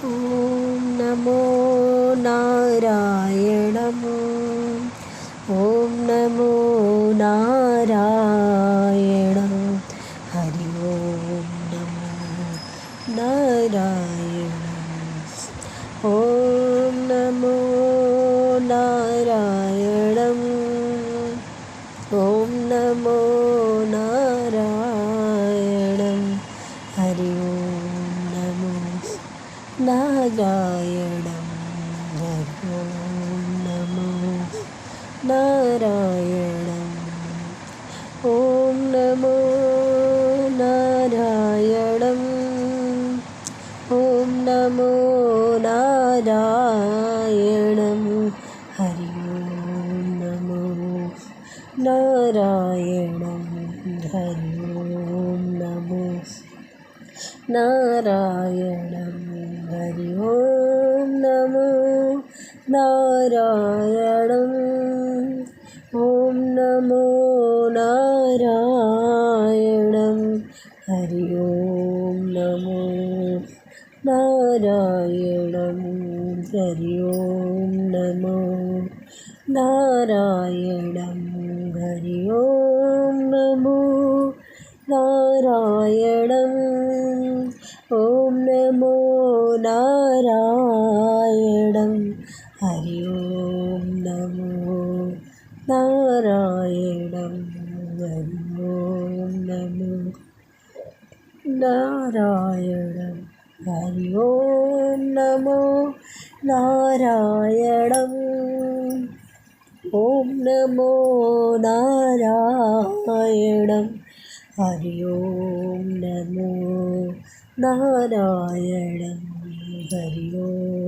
ఓం నమో నారాయణం. ఓం నమో నారాయణం. హరి ఓం నమో నారాయణం. ఓం నమో నారాయణం. ఓం నమో నారాయణం. హరి ఓం నమో నారాయణం. హరి ఓం నమో నారాయణం. ఓం నమో నారాయణం. ఓం నమో నారాయణం. హరి ఓం నమో నారాయణం. హరి ఓం నమో నారాయణం. హరి ఓం నమో నారాయణం. ఓం నమో నారాయణం. హరి ఓం నమో నారాయణం. హరి ఓం నమో నారాయణం. హరి ఓం నమో నారాయణం. ఓం నమో నారాయణం. హరి ఓం నమో నారాయణం. హరి ఓం నమో నారాయణం. హరి ఓం నమో నారాయణం. ఓం నమో నారాయణం. హరి ఓం నమో నారాయణం. హరి ఓం